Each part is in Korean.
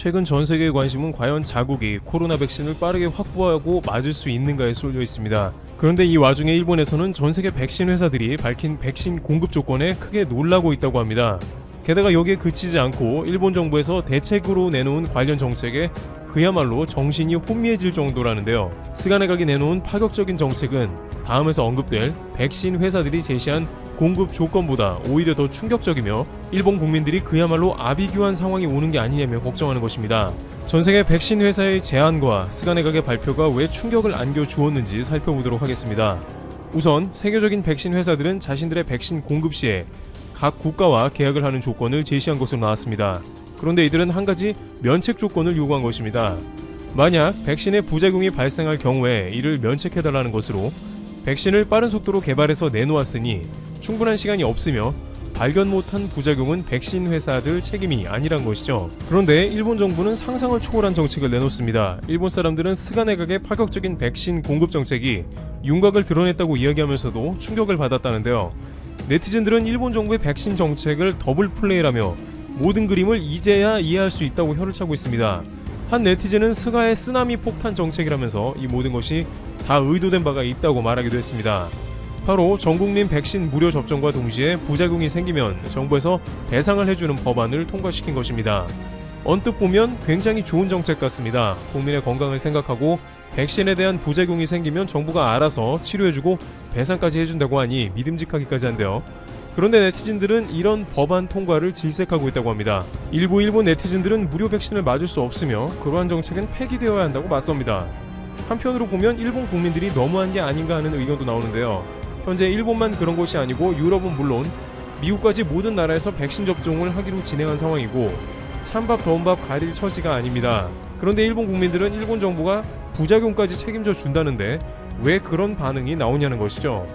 최근 전 세계의 관심은 과연 자국이 코로나 백신을 빠르게 확보하고 맞을 수 있는가에 쏠려 있습니다. 그런데 이 와중에 일본에서는 전 세계 백신 회사들이 밝힌 백신 공급 조건에 크게 놀라고 있다고 합니다. 게다가 여기에 그치지 않고 일본 정부에서 대책으로 내놓은 관련 정책에 그야말로 정신이 혼미해질 정도라는데요. 스가네각이 내놓은 파격적인 정책은 다음에서 언급될 백신 회사들이 제시한 공급 조건보다 오히려 더 충격적이며 일본 국민들이 그야말로 아비규환 상황이 오는 게 아니냐며 걱정하는 것입니다. 전 세계 백신 회사의 제안과 스가네각의 발표가 왜 충격을 안겨주었는지 살펴보도록 하겠습니다. 우선 세계적인 백신 회사들은 자신들의 백신 공급 시에 각 국가와 계약을 하는 조건을 제시한 것으로 나왔습니다. 그런데 이들은 한 가지 면책 조건을 요구한 것입니다. 만약 백신의 부작용이 발생할 경우에 이를 면책해달라는 것으로 백신을 빠른 속도로 개발해서 내놓았으니 충분한 시간이 없으며 발견 못한 부작용은 백신 회사들 책임이 아니란 것이죠. 그런데 일본 정부는 상상을 초월한 정책을 내놓습니다. 일본 사람들은 스가네각의 파격적인 백신 공급 정책이 윤곽을 드러냈다고 이야기하면서도 충격을 받았다는데요. 네티즌들은 일본 정부의 백신 정책을 더블 플레이라며 모든 그림을 이제야 이해할 수 있다고 혀를 차고 있습니다. 한 네티즌은 스가의 쓰나미 폭탄 정책이라면서 이 모든 것이 다 의도된 바가 있다고 말하기도 했습니다. 바로 전국민 백신 무료 접종과 동시에 부작용이 생기면 정부에서 배상을 해주는 법안을 통과시킨 것입니다. 언뜻 보면 굉장히 좋은 정책 같습니다. 국민의 건강을 생각하고 백신에 대한 부작용이 생기면 정부가 알아서 치료해주고 배상까지 해준다고 하니 믿음직하기까지 한데요. 그런데 네티즌들은 이런 법안 통과를 질색하고 있다고 합니다. 일부 일본 네티즌들은 무료 백신을 맞을 수 없으며 그러한 정책은 폐기되어야 한다고 맞섭니다. 한편으로 보면 일본 국민들이 너무한 게 아닌가 하는 의견도 나오는데요. 현재 일본만 그런 것이 아니고 유럽은 물론 미국까지 모든 나라에서 백신 접종을 하기로 진행한 상황이고 찬밥 더운밥 가릴 처지가 아닙니다. 그런데 일본 국민들은 일본 정부가 부작용까지 책임져 준다는데 왜 그런 반응이 나오냐는 것이죠.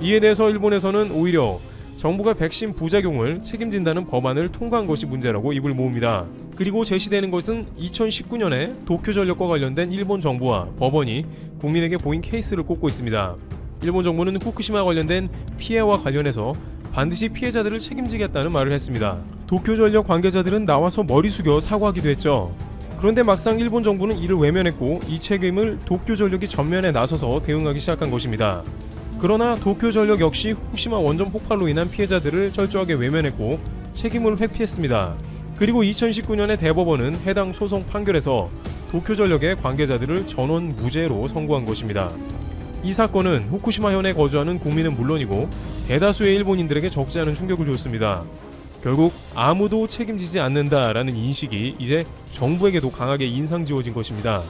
이에 대해서 일본에서는 오히려 정부가 백신 부작용을 책임진다는 법안을 통과한 것이 문제라고 입을 모읍니다. 그리고 제시되는 것은 2019년에 도쿄전력과 관련된 일본 정부와 법원이 국민에게 보인 케이스를 꼽고 있습니다. 일본 정부는 후쿠시마 관련된 피해와 관련해서 반드시 피해자들을 책임지겠다는 말을 했습니다. 도쿄전력 관계자들은 나와서 머리 숙여 사과하기도 했죠. 그런데 막상 일본 정부는 이를 외면했고 이 책임을 도쿄전력이 전면에 나서서 대응하기 시작한 것입니다. 그러나 도쿄전력 역시 후쿠시마 원전 폭발로 인한 피해자들을 철저하게 외면했고 책임을 회피했습니다. 그리고 2019년에 대법원은 해당 소송 판결에서 도쿄전력의 관계자들을 전원 무죄로 선고한 것입니다. 이 사건은 후쿠시마 현에 거주하는 국민은 물론이고 대다수의 일본인들에게 적지 않은 충격을 줬습니다. 결국 아무도 책임지지 않는다라는 인식이 이제 정부에게도 강하게 인상지워진 것입니다.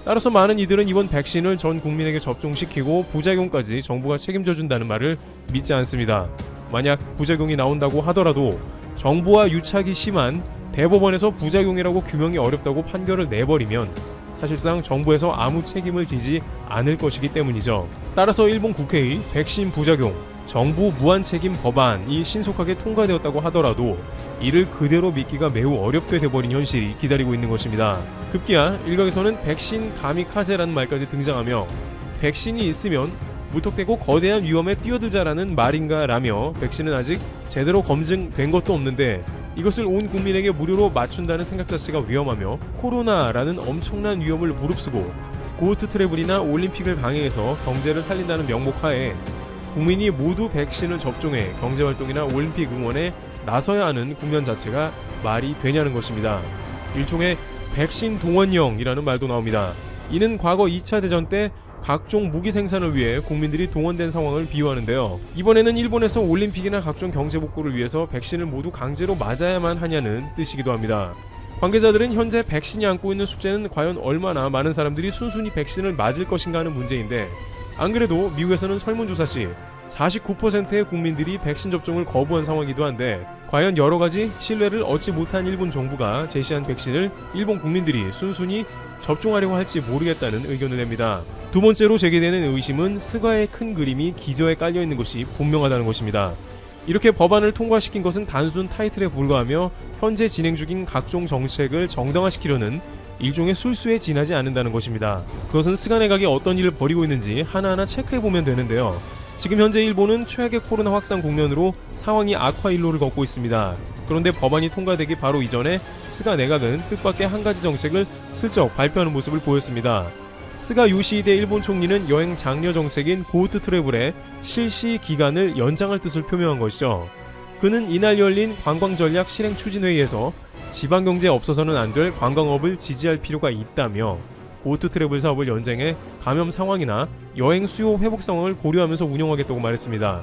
따라서 많은 이들은 이번 백신을 전 국민에게 접종시키고 부작용까지 정부가 책임져준다는 말을 믿지 않습니다. 만약 부작용이 나온다고 하더라도 정부와 유착이 심한 대법원에서 부작용이라고 규명이 어렵다고 판결을 내버리면 사실상 정부에서 아무 책임을 지지 않을 것이기 때문이죠. 따라서 일본 국회의 백신 부작용 정부 무한책임 법안이 신속하게 통과되었다고 하더라도 이를 그대로 믿기가 매우 어렵게 돼버린 현실이 기다리고 있는 것입니다. 급기야 일각에서는 백신 가미카제라는 말까지 등장하며 백신이 있으면 무턱대고 거대한 위험에 뛰어들자라는 말인가 라며 백신은 아직 제대로 검증된 것도 없는데 이것을 온 국민에게 무료로 맞춘다는 생각 자체가 위험하며 코로나라는 엄청난 위험을 무릅쓰고 고스트 트래블이나 올림픽을 강행해서 경제를 살린다는 명목하에 국민이 모두 백신을 접종해 경제활동이나 올림픽 응원에 나서야 하는 국면 자체가 말이 되냐는 것입니다. 일종의 백신 동원령이라는 말도 나옵니다. 이는 과거 2차 대전 때 각종 무기 생산을 위해 국민들이 동원된 상황을 비유하는데요. 이번에는 일본에서 올림픽이나 각종 경제 복구를 위해서 백신을 모두 강제로 맞아야만 하냐는 뜻이기도 합니다. 관계자들은 현재 백신이 안고 있는 숙제는 과연 얼마나 많은 사람들이 순순히 백신을 맞을 것인가 하는 문제인데 안 그래도 미국에서는 설문조사 시 49%의 국민들이 백신 접종을 거부한 상황이기도 한데 과연 여러가지 신뢰를 얻지 못한 일본 정부가 제시한 백신을 일본 국민들이 순순히 접종하려고 할지 모르겠다는 의견을 냅니다. 두 번째로 제기되는 의심은 스가의 큰 그림이 기저에 깔려있는 것이 분명하다는 것입니다. 이렇게 법안을 통과시킨 것은 단순 타이틀에 불과하며 현재 진행 중인 각종 정책을 정당화시키려는 일종의 술수에 지나지 않는다는 것입니다. 그것은 스가네각이 어떤 일을 벌이고 있는지 하나하나 체크해보면 되는데요. 지금 현재 일본은 최악의 코로나 확산 국면으로 상황이 악화 일로를 걷고 있습니다. 그런데 법안이 통과되기 바로 이전에 스가 내각은 뜻밖의 한 가지 정책을 슬쩍 발표하는 모습을 보였습니다. 스가 요시히데 일본 총리는 여행 장려 정책인 고우트 트래블의 실시 기간을 연장할 뜻을 표명한 것이죠. 그는 이날 열린 관광전략 실행 추진회의에서 지방경제에 없어서는 안 될 관광업을 지지할 필요가 있다며 고우트 트래블 사업을 연장해 감염 상황이나 여행 수요 회복 상황을 고려하면서 운영하겠다고 말했습니다.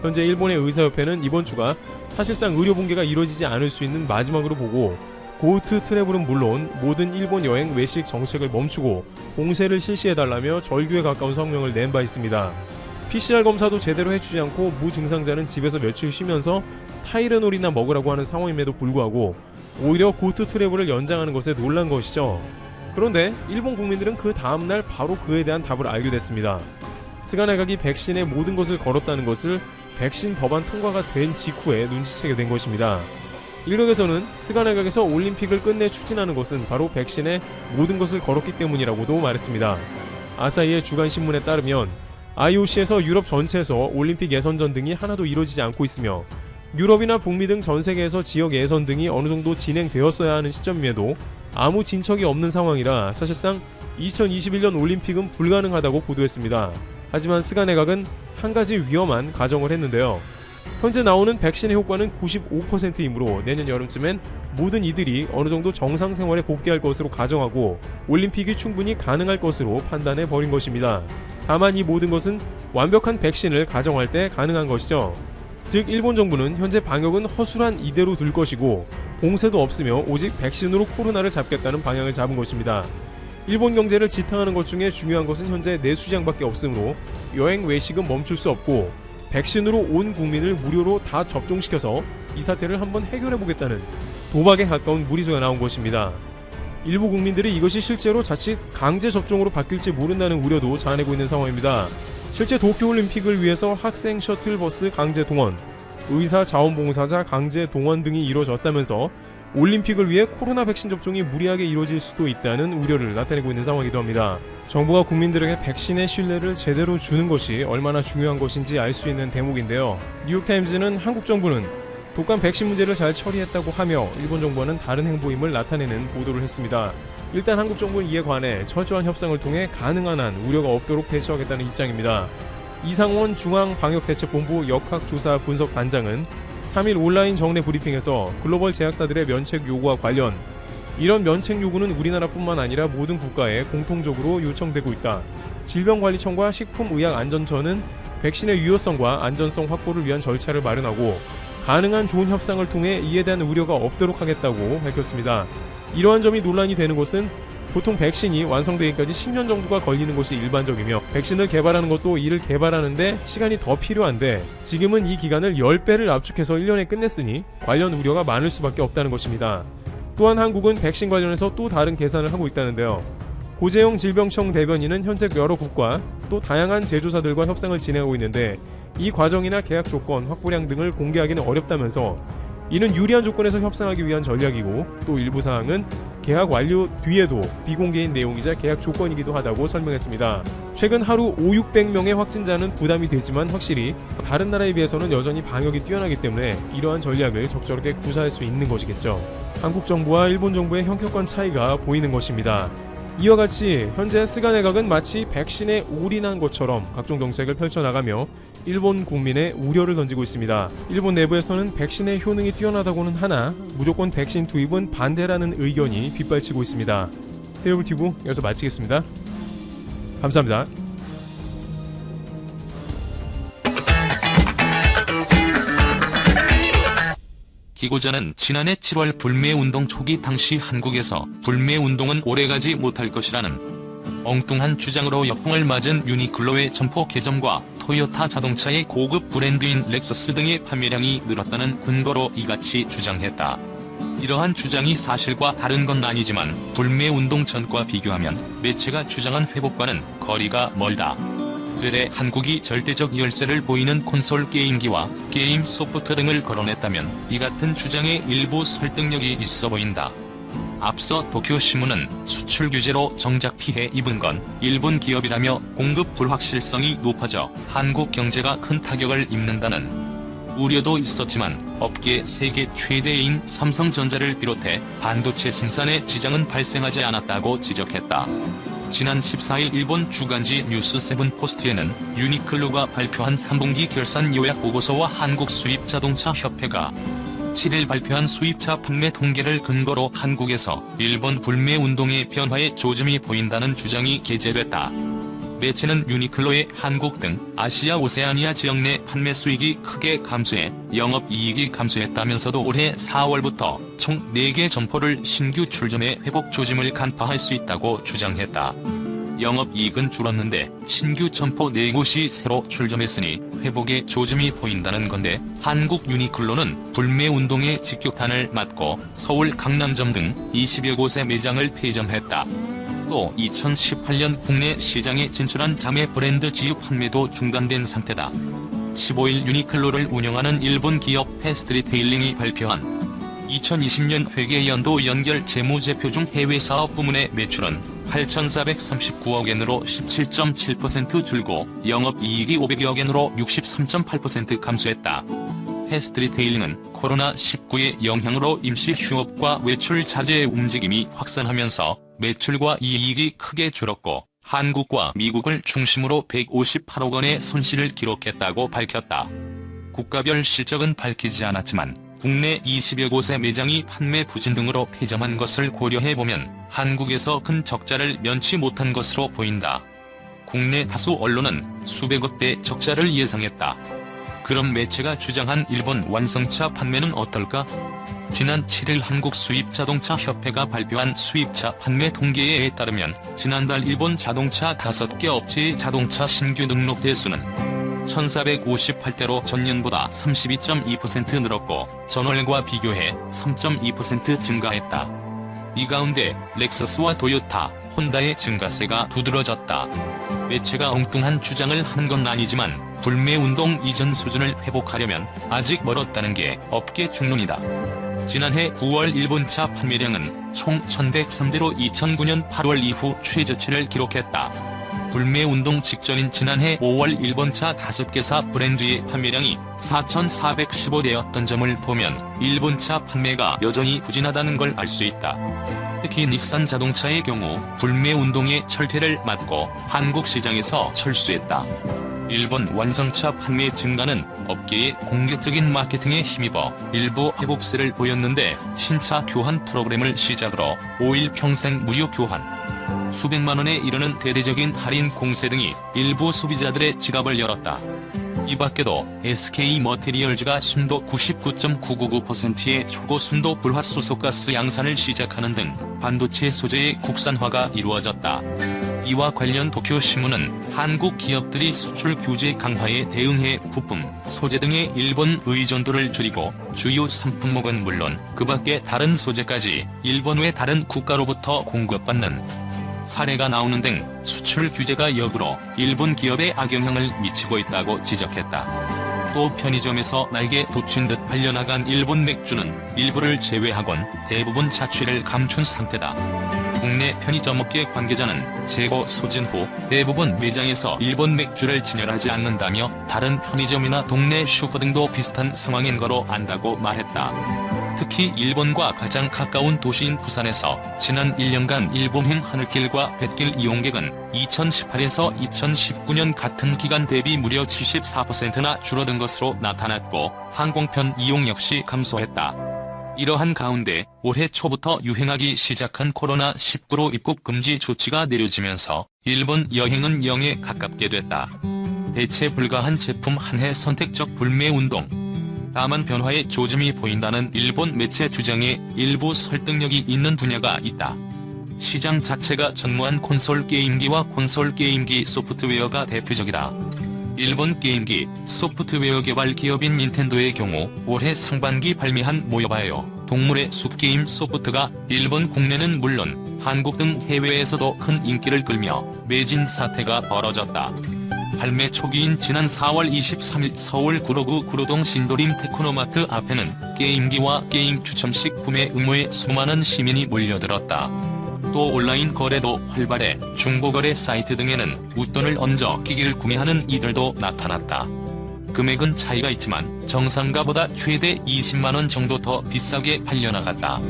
현재 일본의 의사협회는 이번 주가 사실상 의료 붕괴가 이루어지지 않을 수 있는 마지막으로 보고 고우트 트래블은 물론 모든 일본 여행 외식 정책을 멈추고 봉쇄를 실시해달라며 절규에 가까운 성명을 낸 바 있습니다. PCR 검사도 제대로 해주지 않고 무증상자는 집에서 며칠 쉬면서 타이레놀이나 먹으라고 하는 상황임에도 불구하고 오히려 고우트 트래블을 연장하는 것에 놀란 것이죠. 그런데 일본 국민들은 그 다음날 바로 그에 대한 답을 알게 됐습니다. 스가 내각이 백신에 모든 것을 걸었다는 것을 백신 법안 통과가 된 직후에 눈치채게 된 것입니다. 일각에서는 스가 내각에서 올림픽을 끝내 추진하는 것은 바로 백신에 모든 것을 걸었기 때문이라고도 말했습니다. 아사히의 주간신문에 따르면 IOC에서 유럽 전체에서 올림픽 예선전 등이 하나도 이루어지지 않고 있으며 유럽이나 북미 등 전 세계에서 지역 예선 등이 어느 정도 진행되었어야 하는 시점임에도 아무 진척이 없는 상황이라 사실상 2021년 올림픽은 불가능하다고 보도했습니다. 하지만 스가 내각은 한 가지 위험한 가정을 했는데요. 현재 나오는 백신의 효과는 95%이므로 내년 여름쯤엔 모든 이들이 어느 정도 정상 생활에 복귀할 것으로 가정하고 올림픽이 충분히 가능할 것으로 판단해 버린 것입니다. 다만 이 모든 것은 완벽한 백신을 가정할 때 가능한 것이죠. 즉 일본 정부는 현재 방역은 허술한 이대로 둘 것이고 봉쇄도 없으며 오직 백신으로 코로나를 잡겠다는 방향을 잡은 것입니다. 일본 경제를 지탱하는 것 중에 중요한 것은 현재 내수시장밖에 없으므로 여행 외식은 멈출 수 없고 백신으로 온 국민을 무료로 다 접종시켜서 이 사태를 한번 해결해보겠다는 도박에 가까운 무리수가 나온 것입니다. 일부 국민들이 이것이 실제로 자칫 강제 접종으로 바뀔지 모른다는 우려도 자아내고 있는 상황입니다. 실제 도쿄올림픽을 위해서 학생 셔틀버스 강제 동원, 의사 자원봉사자 강제 동원 등이 이루어졌다면서 올림픽을 위해 코로나 백신 접종이 무리하게 이루어질 수도 있다는 우려를 나타내고 있는 상황이기도 합니다. 정부가 국민들에게 백신의 신뢰를 제대로 주는 것이 얼마나 중요한 것인지 알 수 있는 대목인데요. 뉴욕타임즈는 한국 정부는 독감 백신 문제를 잘 처리했다고 하며 일본 정부와는 다른 행보임을 나타내는 보도를 했습니다. 일단 한국 정부는 이에 관해 철저한 협상을 통해 가능한 한 우려가 없도록 대처하겠다는 입장입니다. 이상원 중앙방역대책본부 역학조사분석반장은 3일 온라인 정례 브리핑에서 글로벌 제약사들의 면책 요구와 관련 이런 면책 요구는 우리나라뿐만 아니라 모든 국가에 공통적으로 요청되고 있다. 질병관리청과 식품의약안전처는 백신의 유효성과 안전성 확보를 위한 절차를 마련하고 가능한 좋은 협상을 통해 이에 대한 우려가 없도록 하겠다고 밝혔습니다. 이러한 점이 논란이 되는 것은 보통 백신이 완성되기까지 10년 정도가 걸리는 것이 일반적이며 백신을 개발하는 것도 이를 개발하는데 시간이 더 필요한데 지금은 이 기간을 10배를 압축해서 1년에 끝냈으니 관련 우려가 많을 수밖에 없다는 것입니다. 또한 한국은 백신 관련해서 또 다른 계산을 하고 있다는데요. 고재영 질병청 대변인은 현재 여러 국가 또 다양한 제조사들과 협상을 진행하고 있는데 이 과정이나 계약 조건, 확보량 등을 공개하기는 어렵다면서 이는 유리한 조건에서 협상하기 위한 전략이고 또 일부 사항은 계약 완료 뒤에도 비공개인 내용이자 계약 조건이기도 하다고 설명했습니다. 최근 하루 5,600명의 확진자는 부담이 되지만 확실히 다른 나라에 비해서는 여전히 방역이 뛰어나기 때문에 이러한 전략을 적절하게 구사할 수 있는 것이겠죠. 한국 정부와 일본 정부의 현격한 차이가 보이는 것입니다. 이와 같이 현재 스가 내각은 마치 백신에 올인한 것처럼 각종 정책을 펼쳐나가며 일본 국민의 우려를 던지고 있습니다. 일본 내부에서는 백신의 효능이 뛰어나다고는 하나 무조건 백신 투입은 반대라는 의견이 빗발치고 있습니다. 테이블튜브 여기서 마치겠습니다. 감사합니다. 기고자는 지난해 7월 불매운동 초기 당시 한국에서 불매운동은 오래가지 못할 것이라는 엉뚱한 주장으로 역풍을 맞은 유니클로의 점포 개점과 토요타 자동차의 고급 브랜드인 렉서스 등의 판매량이 늘었다는 근거로 이같이 주장했다. 이러한 주장이 사실과 다른 건 아니지만 불매운동 전과 비교하면 매체가 주장한 회복과는 거리가 멀다. 을에 한국이 절대적 열세를 보이는 콘솔 게임기와 게임 소프트 등을 거론했다면 이 같은 주장에 일부 설득력이 있어 보인다. 앞서 도쿄신문은 수출 규제로 정작 피해 입은 건 일본 기업이라며 공급 불확실성이 높아져 한국 경제가 큰 타격을 입는다는 우려도 있었지만 업계 세계 최대인 삼성전자를 비롯해 반도체 생산에 지장은 발생하지 않았다고 지적했다. 지난 14일 일본 주간지 뉴스7 포스트에는 유니클로가 발표한 3분기 결산 요약 보고서와 한국 수입자동차 협회가 7일 발표한 수입차 판매 통계를 근거로 한국에서 일본 불매 운동의 변화에 조짐이 보인다는 주장이 게재됐다. 매체는 유니클로의 한국 등 아시아 오세아니아 지역 내 판매 수익이 크게 감소해 영업이익이 감소했다면서도 올해 4월부터 총 4개 점포를 신규 출점해 회복 조짐을 간파할 수 있다고 주장했다. 영업이익은 줄었는데 신규 점포 4곳이 새로 출점했으니 회복의 조짐이 보인다는 건데 한국 유니클로는 불매운동의 직격탄을 맞고 서울 강남점 등 20여 곳의 매장을 폐점했다. 또 2018년 국내 시장에 진출한 자매 브랜드 지유 판매도 중단된 상태다. 15일 유니클로를 운영하는 일본 기업 패스트리테일링이 발표한 2020년 회계연도 연결 재무제표 중 해외 사업 부문의 매출은 8,439억 엔으로 17.7% 줄고 영업이익이 500여 엔으로 63.8% 감소했다. 패스트리테일링은 코로나19의 영향으로 임시 휴업과 외출 자제의 움직임이 확산하면서 매출과 이익이 크게 줄었고 한국과 미국을 중심으로 158억 원의 손실을 기록했다고 밝혔다. 국가별 실적은 밝히지 않았지만 국내 20여 곳의 매장이 판매 부진 등으로 폐점한 것을 고려해보면 한국에서 큰 적자를 면치 못한 것으로 보인다. 국내 다수 언론은 수백억 대 적자를 예상했다. 그럼 매체가 주장한 일본 완성차 판매는 어떨까? 지난 7일 한국 수입자동차협회가 발표한 수입차 판매 통계에 따르면 지난달 일본 자동차 5개 업체의 자동차 신규 등록 대수는 1,458대로 전년보다 32.2% 늘었고 전월과 비교해 3.2% 증가했다. 이 가운데 렉서스와 도요타, 혼다의 증가세가 두드러졌다. 매체가 엉뚱한 주장을 한 건 아니지만 불매운동 이전 수준을 회복하려면 아직 멀었다는 게 업계 중론이다. 지난해 9월 일본차 판매량은 총 1,103대로 2009년 8월 이후 최저치를 기록했다. 불매운동 직전인 지난해 5월 일본차 5개사 브랜드의 판매량이 4,415대였던 점을 보면 일본차 판매가 여전히 부진하다는 걸 알 수 있다. 특히 닛산 자동차의 경우 불매운동의 철퇴를 맞고 한국 시장에서 철수했다. 일본 완성차 판매 증가는 업계의 공격적인 마케팅에 힘입어 일부 회복세를 보였는데 신차 교환 프로그램을 시작으로 5일 평생 무료 교환, 수백만 원에 이르는 대대적인 할인 공세 등이 일부 소비자들의 지갑을 열었다. 이 밖에도 SK머티리얼즈가 순도 99.999%의 초고순도 불화수소가스 양산을 시작하는 등 반도체 소재의 국산화가 이루어졌다. 이와 관련 도쿄신문은 한국 기업들이 수출 규제 강화에 대응해 부품, 소재 등의 일본 의존도를 줄이고 주요 상품목은 물론 그 밖의 다른 소재까지 일본 외 다른 국가로부터 공급받는 사례가 나오는 등 수출 규제가 역으로 일본 기업에 악영향을 미치고 있다고 지적했다. 또 편의점에서 날개 돋친 듯 팔려나간 일본 맥주는 일부를 제외하곤 대부분 자취를 감춘 상태다. 국내 편의점 업계 관계자는 재고 소진 후 대부분 매장에서 일본 맥주를 진열하지 않는다며 다른 편의점이나 동네 슈퍼 등도 비슷한 상황인 거로 안다고 말했다. 특히 일본과 가장 가까운 도시인 부산에서 지난 1년간 일본행 하늘길과 뱃길 이용객은 2018에서 2019년 같은 기간 대비 무려 74%나 줄어든 것으로 나타났고 항공편 이용 역시 감소했다. 이러한 가운데 올해 초부터 유행하기 시작한 코로나19로 입국 금지 조치가 내려지면서 일본 여행은 0에 가깝게 됐다. 대체 불가한 제품 한 해 선택적 불매운동. 다만 변화의 조짐이 보인다는 일본 매체 주장에 일부 설득력이 있는 분야가 있다. 시장 자체가 전무한 콘솔 게임기와 콘솔 게임기 소프트웨어가 대표적이다. 일본 게임기, 소프트웨어 개발 기업인 닌텐도의 경우 올해 상반기 발매한 모여봐요, 동물의 숲 게임 소프트가 일본 국내는 물론 한국 등 해외에서도 큰 인기를 끌며 매진 사태가 벌어졌다. 발매 초기인 지난 4월 23일 서울 구로구 구로동 신도림 테크노마트 앞에는 게임기와 게임 추첨식 구매 의무에 수많은 시민이 몰려들었다. 또 온라인 거래도 활발해 중고거래 사이트 등에는 웃돈을 얹어 기기를 구매하는 이들도 나타났다. 금액은 차이가 있지만 정상가보다 최대 20만원 정도 더 비싸게 팔려나갔다.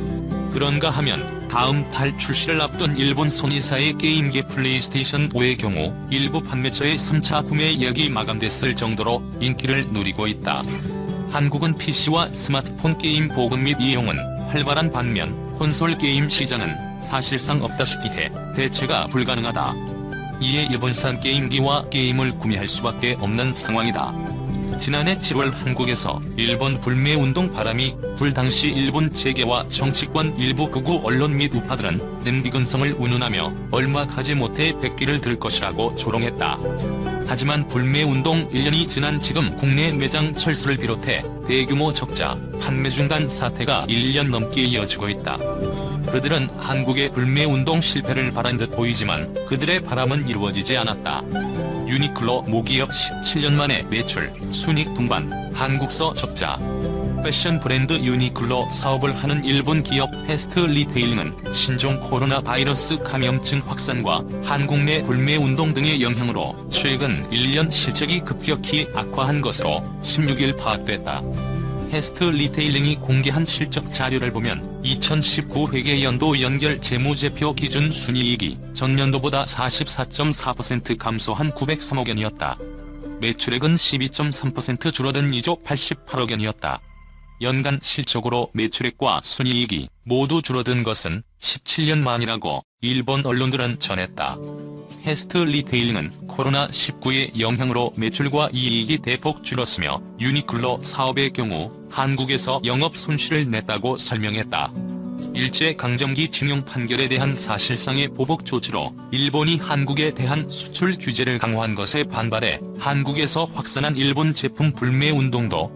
그런가 하면 다음 달 출시를 앞둔 일본 소니사의 게임기 플레이스테이션 5의 경우 일부 판매처의 3차 구매 예약이 마감됐을 정도로 인기를 누리고 있다. 한국은 PC와 스마트폰 게임 보급 및 이용은 활발한 반면 콘솔 게임 시장은 사실상 없다시피 해 대체가 불가능하다. 이에 일본산 게임기와 게임을 구매할 수밖에 없는 상황이다. 지난해 7월 한국에서 일본 불매운동 바람이 불 당시 일본 재계와 정치권 일부 극우 언론 및 우파들은 냄비근성을 운운하며 얼마 가지 못해 백기를 들 것이라고 조롱했다. 하지만 불매운동 1년이 지난 지금 국내 매장 철수를 비롯해 대규모 적자, 판매 중단 사태가 1년 넘게 이어지고 있다. 그들은 한국의 불매운동 실패를 바란 듯 보이지만 그들의 바람은 이루어지지 않았다. 유니클로 모기업 17년 만에 매출, 순익 동반, 한국서 적자. 패션 브랜드 유니클로 사업을 하는 일본 기업 패스트 리테일링은 신종 코로나 바이러스 감염증 확산과 한국 내 불매운동 등의 영향으로 최근 1년 실적이 급격히 악화한 것으로 16일 파악됐다. 패스트 리테일링이 공개한 실적 자료를 보면 2019 회계연도 연결 재무제표 기준 순이익이 전년도보다 44.4% 감소한 903억 원이었다. 매출액은 12.3% 줄어든 2조 88억 원이었다. 연간 실적으로 매출액과 순이익이 모두 줄어든 것은 17년 만이라고 일본 언론들은 전했다. 패스트 리테일링은 코로나19의 영향으로 매출과 이익이 대폭 줄었으며 유니클로 사업의 경우 한국에서 영업 손실을 냈다고 설명했다. 일제강점기 징용 판결에 대한 사실상의 보복 조치로 일본이 한국에 대한 수출 규제를 강화한 것에 반발해 한국에서 확산한 일본 제품 불매 운동도